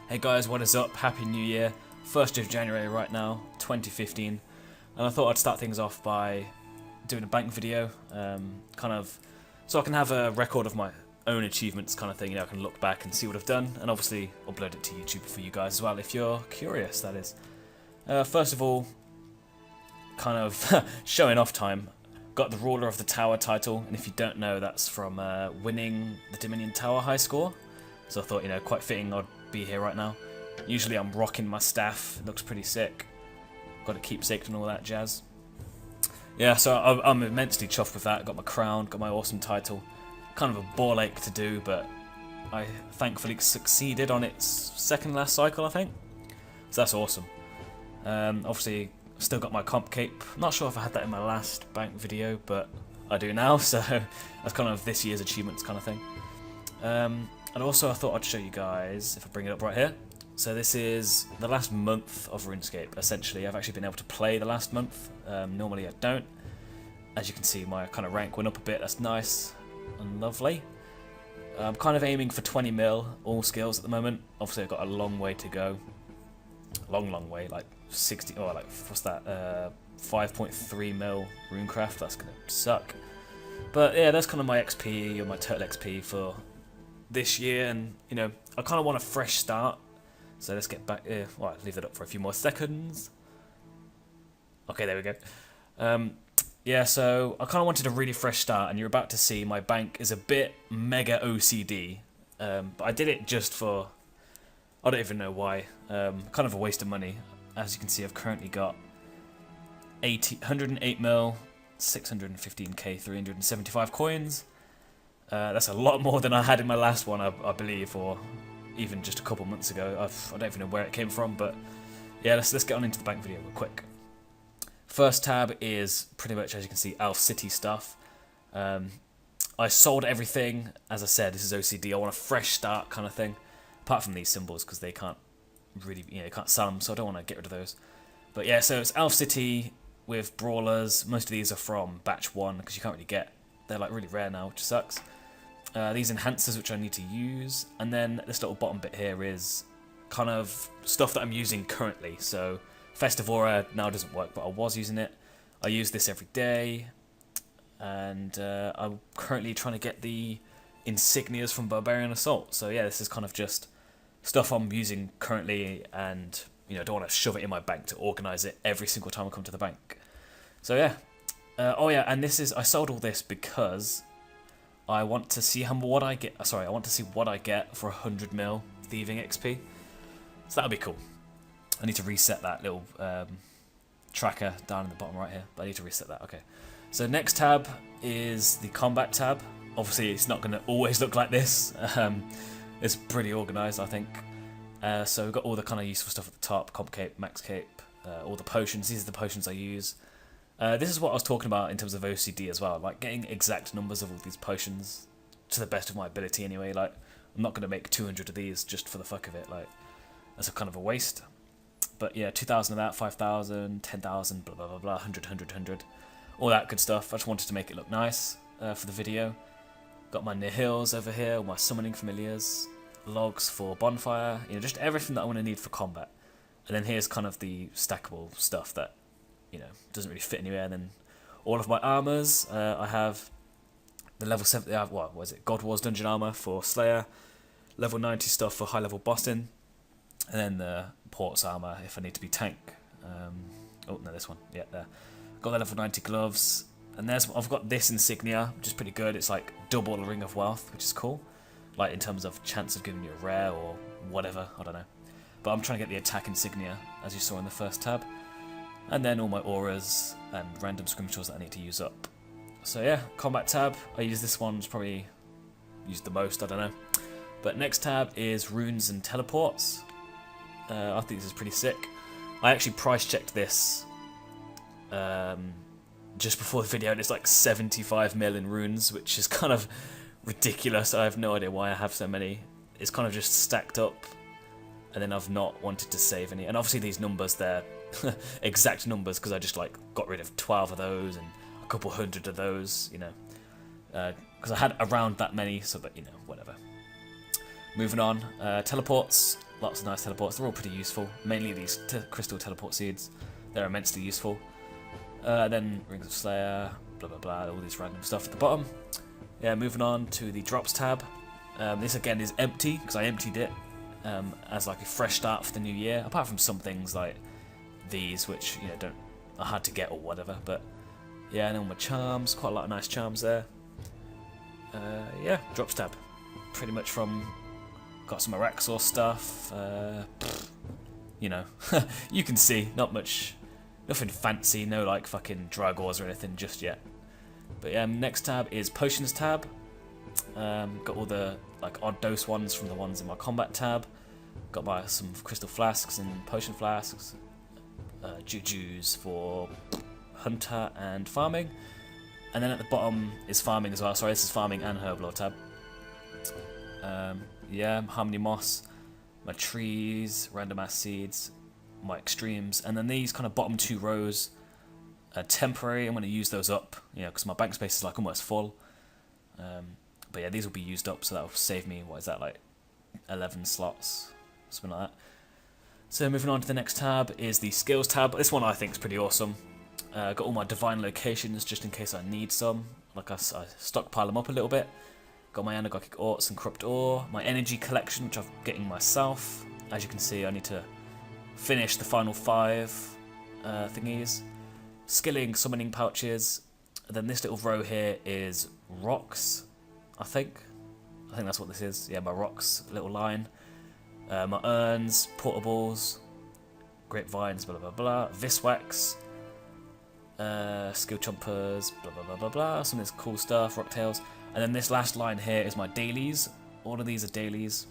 Hey guys, what is up? Happy New Year. 1st of January right now, 2015. And I thought I'd start things off by doing a bank video, kind of so I can have a record of my own achievements kind of thing. You know, I can look back and see what I've done, and obviously upload it to YouTube for you guys as well, if you're curious, that is. First of all, kind of showing off time. Got the Ruler of the Tower title, and if you don't know, that's from winning the Dominion Tower high score. So I thought, you know, quite fitting I'd be here right now. Usually I'm rocking my staff, it looks pretty sick. Got a keepsake and all that jazz. Yeah, so I'm immensely chuffed with that. Got my crown, got my awesome title. Kind of a ball ache to do, but I thankfully succeeded on its second last cycle, I think. So that's awesome. Obviously, still got my comp cape. Not sure if I had that in my last bank video, but I do now, so that's kind of this year's achievements kind of thing. And also I thought I'd show you guys, if I bring it up right here. So this is the last month of Runescape, essentially. I've actually been able to play the last month. Normally I don't. As you can see, my kind of rank went up a bit. That's nice and lovely. I'm kind of aiming for 20 mil, all skills at the moment. Obviously I've got a long way to go. Long way, like 60, or like, what's that, 5.3 mil runecraft. That's going to suck. But yeah, that's kind of my XP, or my total XP for this year, and you know, I kind of want a fresh start. So let's get back. Well, leave that up for a few more seconds. Okay, there we go. Yeah, so I kind of wanted a really fresh start, and you're about to see my bank is a bit mega OCD. But I did it just for, I don't even know why. Kind of a waste of money. As you can see, I've currently got 108 mil, 615k, 375 coins. That's a lot more than I had in my last one, I believe, or even just a couple months ago. I don't even know where it came from, but yeah, let's get on into the bank video real quick. First tab is pretty much, as you can see, Elf City stuff. I sold everything. As I said, this is OCD. I want a fresh start kind of thing, apart from these symbols, because they can't really, you know, you can't sell them, so I don't want to get rid of those. But yeah, so it's Elf City with brawlers. Most of these are from batch 1, because you can't really get, they're like really rare now, which sucks. These enhancers which I need to use, and then this little bottom bit here is kind of stuff that I'm using currently. So Festivora now doesn't work, but I was using it. I use this every day, and I'm currently trying to get the insignias from Barbarian Assault. So yeah, this is kind of just stuff I'm using currently, and you know, don't want to shove it in my bank to organize it every single time I come to the bank. So yeah. Oh yeah, and this is, I sold all this because I want to see what I get. Sorry, I want to see what I get for 100 mil thieving XP. So that'll be cool. I need to reset that little tracker down in the bottom right here. But I need to reset that. Okay. So next tab is the combat tab. Obviously, it's not going to always look like this. It's pretty organised, I think. So we've got all the kind of useful stuff at the top: comp cape, max cape, all the potions. These are the potions I use. This is what I was talking about in terms of OCD as well, like getting exact numbers of all these potions to the best of my ability anyway. Like, I'm not going to make 200 of these just for the fuck of it, like, that's a kind of a waste. But yeah, 2,000 of that, 5,000, 10,000, blah blah blah blah, 100, 100, 100, all that good stuff. I just wanted to make it look nice for the video. Got my nihils over here, all my summoning familiars, logs for bonfire, you know, just everything that I want to need for combat. And then here's kind of the stackable stuff that, you know, doesn't really fit anywhere. And then all of my armors, I have the level 70, what was it, God Wars Dungeon Armor for Slayer, level 90 stuff for high level bossing, and then the Port's Armor if I need to be tank. Oh no, this one, yeah, there. Got the level 90 gloves, and I've got this insignia, which is pretty good. It's like double the Ring of Wealth, which is cool, like in terms of chance of giving you a rare or whatever, I don't know. But I'm trying to get the attack insignia, as you saw in the first tab. And then all my auras and random scrimshaws that I need to use up. So yeah, combat tab. I use this one, probably used the most, I don't know. But next tab is runes and teleports. I think this is pretty sick. I actually price checked this just before the video, and it's like 75 mil in runes, which is kind of ridiculous. I have no idea why I have so many. It's kind of just stacked up, and then I've not wanted to save any. And obviously these numbers, they're exact numbers, because I just like got rid of 12 of those and a couple hundred of those, you know, because I had around that many, so that, you know, whatever. Moving on, teleports. Lots of nice teleports. They're all pretty useful. Mainly these crystal teleport seeds. They're immensely useful. Then Rings of Slayer, blah blah blah, all this random stuff at the bottom. Yeah, moving on to the drops tab. This again is empty because I emptied it as like a fresh start for the new year. Apart from some things like these, which are hard to get or whatever. But yeah, and all my charms, quite a lot of nice charms there. Yeah, drops tab. Pretty much from got some Araxor stuff. You can see not much, nothing fancy, no like fucking Dragors or anything just yet. But yeah, next tab is potions tab. Got all the like odd dose ones from the ones in my combat tab. Got some crystal flasks and potion flasks. Jujus for hunter and farming. And then at the bottom is farming as well. Sorry, this is farming and herblore tab. Yeah, Harmony Moss, my trees, random ass seeds, my extremes, and then these kind of bottom two rows are temporary. I'm going to use those up, because my bank space is like almost full. But yeah, these will be used up, so that will save me, what is that, like 11 slots, something like that. So moving on to the next tab is the skills tab. This one I think is pretty awesome. Got all my divine locations just in case I need some. Like I stockpile them up a little bit. Got my anagogic orts and corrupt ore. My energy collection, which I'm getting myself. As you can see, I need to finish the final 5 thingies. Skilling, summoning pouches. And then this little row here is rocks, I think. I think that's what this is. Yeah, my rocks little line. My urns, portables, grapevines, blah blah blah. Viswax. Skill chompers, blah blah blah blah blah. Some of this cool stuff, rocktails. And then this last line here is my dailies. All of these are dailies.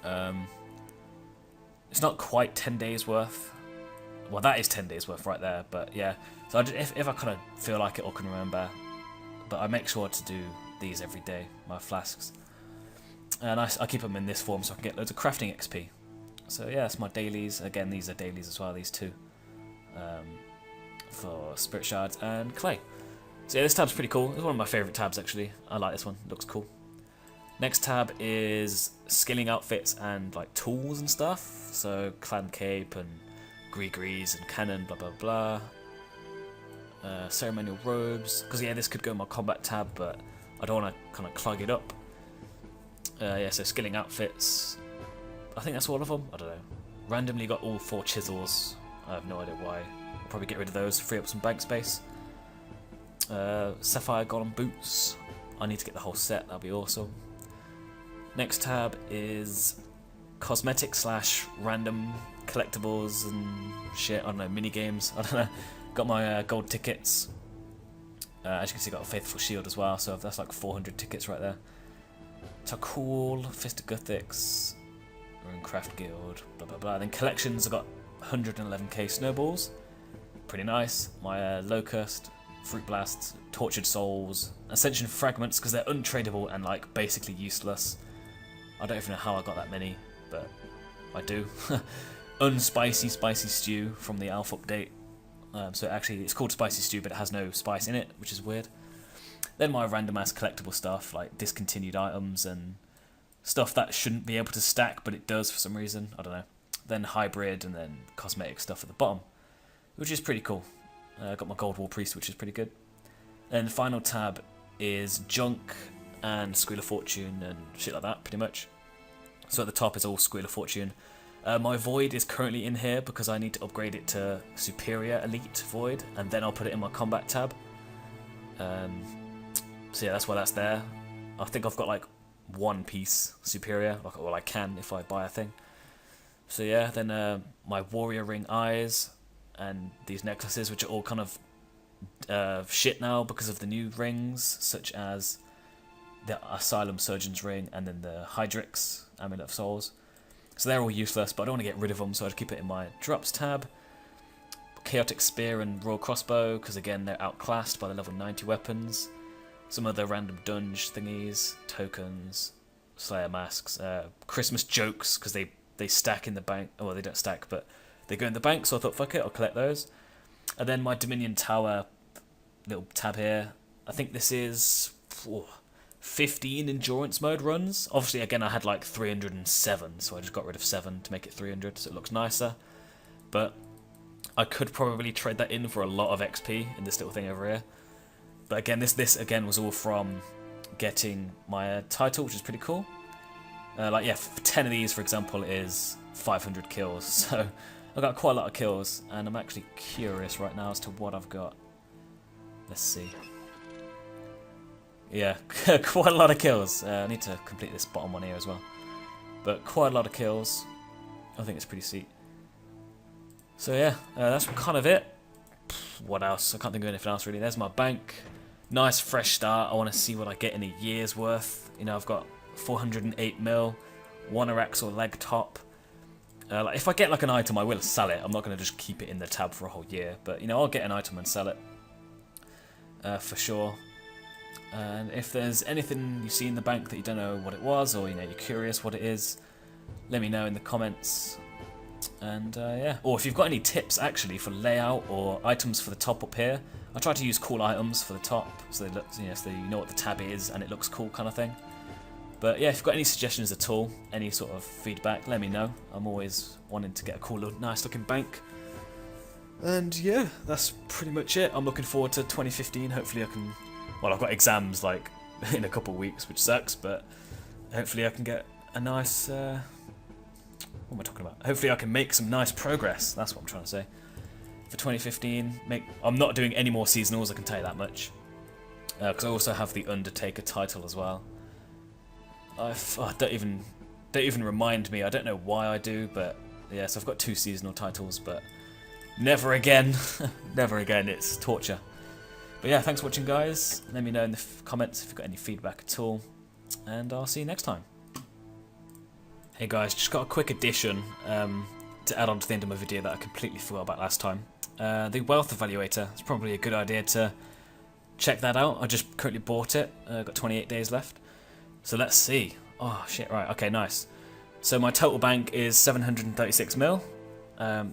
It's not quite 10 days worth. Well, that is 10 days worth right there. But yeah, so if I kind of feel like it or can remember, but I make sure to do these every day. My flasks, and I keep them in this form so I can get loads of crafting XP. So yeah, it's my dailies. Again, these are dailies as well. These two for spirit shards and clay. So yeah, this tab's pretty cool. It's one of my favourite tabs actually. I like this one. It looks cool. Next tab is skilling outfits and like tools and stuff. So clan cape and gree-grees and cannon, blah blah blah. Ceremonial robes. Because yeah, this could go in my combat tab, but I don't want to kind of clog it up. Yeah, so skilling outfits. I think that's all of them. I don't know. Randomly got all 4 chisels. I have no idea why. I'll probably get rid of those, free up some bank space. Sapphire Golem boots. I need to get the whole set, that'll be awesome. Next tab is cosmetic / random collectibles and shit, I don't know, mini games, I don't know. Got my gold tickets. As you can see, got a Faithful Shield as well, so that's like 400 tickets right there. Takul, Fist of Gothics, Runecraft Guild, blah blah blah. Then collections, I got 111k snowballs, pretty nice. My Locust, Fruit Blasts, Tortured Souls, Ascension Fragments, because they're untradeable and like basically useless. I don't even know how I got that many, but I do. Unspicy Spicy Stew from the Alpha update. So actually it's called Spicy Stew, but it has no spice in it, which is weird. Then my random ass collectible stuff, like discontinued items and stuff that shouldn't be able to stack, but it does for some reason, I don't know. Then hybrid and then cosmetic stuff at the bottom, which is pretty cool. Got my Gold War Priest, which is pretty good. And the final tab is junk and Squeal of Fortune and shit like that, pretty much. So at the top is all Squeal of Fortune. My Void is currently in here because I need to upgrade it to Superior Elite Void, and then I'll put it in my Combat tab. So yeah, that's why that's there. I think I've got like 1 piece Superior, well I can if I buy a thing. So yeah, then my Warrior Ring eyes and these necklaces, which are all kind of shit now because of the new rings, such as the Asylum Surgeon's Ring and then the Hydrix Amulet of Souls. So they're all useless, but I don't want to get rid of them, so I'd keep it in my drops tab. Chaotic Spear and Royal Crossbow, because again they're outclassed by the level 90 weapons. Some other random dunge thingies, tokens, Slayer masks, Christmas jokes, because they stack in the bank. Oh, well, they don't stack, but they go in the bank, so I thought, fuck it, I'll collect those. And then my Dominion Tower little tab here. I think this is 15 endurance mode runs. Obviously, again, I had like 307, so I just got rid of 7 to make it 300, so it looks nicer. But I could probably trade that in for a lot of XP in this little thing over here. But again, this again was all from getting my title, which is pretty cool. Like, yeah, 10 of these, for example, is 500 kills. So I've got quite a lot of kills, and I'm actually curious right now as to what I've got. Let's see. Yeah, quite a lot of kills. I need to complete this bottom one here as well. But quite a lot of kills. I think it's pretty sweet. So yeah, that's kind of it. What else? I can't think of anything else really. There's my bank. Nice fresh start. I want to see what I get in a year's worth. You know, I've got 408 mil, 1 Araxor leg top. Like if I get like an item, I will sell it. I'm not going to just keep it in the tab for a whole year. But you know, I'll get an item and sell it for sure. And if there's anything you see in the bank that you don't know what it was, or you know you're curious what it is, let me know in the comments. And yeah, or if you've got any tips actually for layout or items for the top up here, I try to use cool items for the top, so they look, you know, so you know what the tab is and it looks cool, kind of thing. But yeah, if you've got any suggestions at all, any sort of feedback, let me know. I'm always wanting to get a cool, nice looking bank. And yeah, that's pretty much it. I'm looking forward to 2015. Hopefully I can. Well, I've got exams like in a couple of weeks, which sucks, but hopefully I can get a nice. What am I talking about? Hopefully I can make some nice progress. That's what I'm trying to say. For 2015, I'm not doing any more seasonals, I can tell you that much. Because I also have the Undertaker title as well. Don't even remind me. I don't know why I do, but yeah. So I've got 2 seasonal titles, but never again. Never again. It's torture. But yeah, thanks for watching, guys. Let me know in the comments if you've got any feedback at all, and I'll see you next time. Hey guys, just got a quick addition to add on to the end of my video that I completely forgot about last time. The wealth evaluator. It's probably a good idea to check that out. I just currently bought it. Got 28 days left. So let's see. Oh shit, right, okay, nice. So my total bank is 736 mil.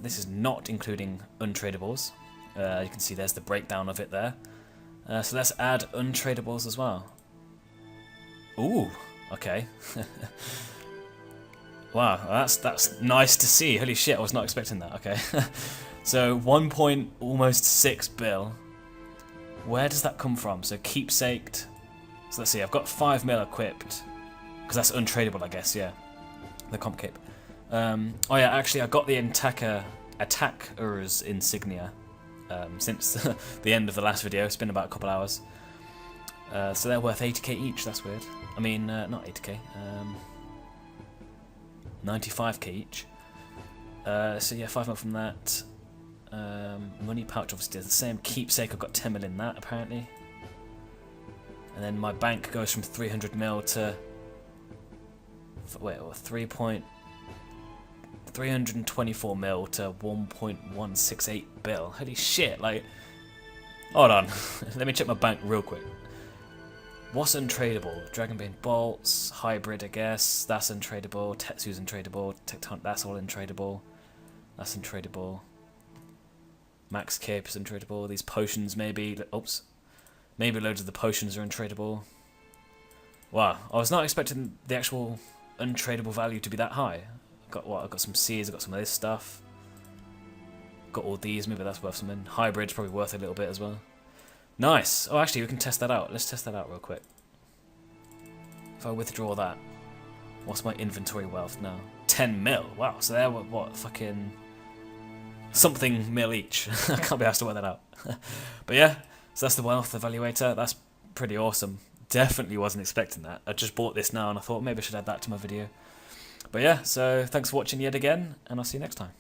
This is not including untradables. You can see there's the breakdown of it there. So let's add untradables as well. Ooh, okay. Wow, that's nice to see. Holy shit, I was not expecting that. Okay. So 1.6 bill. Where does that come from? So keepsaked. So let's see, I've got 5 mil equipped. Because that's untradable, I guess, yeah. The comp cape. Oh yeah, actually I got the attacker's insignia since the end of the last video. It's been about a couple hours. So they're worth 80k each, that's weird. I mean, not 80k. 95k each. So yeah, 5 mil from that. Money pouch obviously does the same. Keepsake, I've got 10 mil in that apparently. And then my bank goes from 300 mil to 324 mil to 1.168 bill. Holy shit! Like, hold on. Let me check my bank real quick. What's untradable? Dragonbane bolts, hybrid, I guess. That's untradable. Tetsu's untradable. Tecton, that's all untradable. That's untradable. Max cape is untradable. These potions maybe. Oops. Maybe loads of the potions are untradable. Wow, I was not expecting the actual untradable value to be that high. Got what? I've got some C's. I've got some of this stuff. Got all these. Maybe that's worth something. Hybrid's probably worth a little bit as well. Nice. Oh, actually, we can test that out. Let's test that out real quick. If I withdraw that, what's my inventory wealth now? 10 mil. Wow. So they're what fucking something mil each. I can't be asked to work that out. But yeah, so that's the wealth evaluator. That's pretty awesome. Definitely wasn't expecting that. I just bought this now and I thought maybe I should add that to my video. But yeah, so thanks for watching yet again, and I'll see you next time.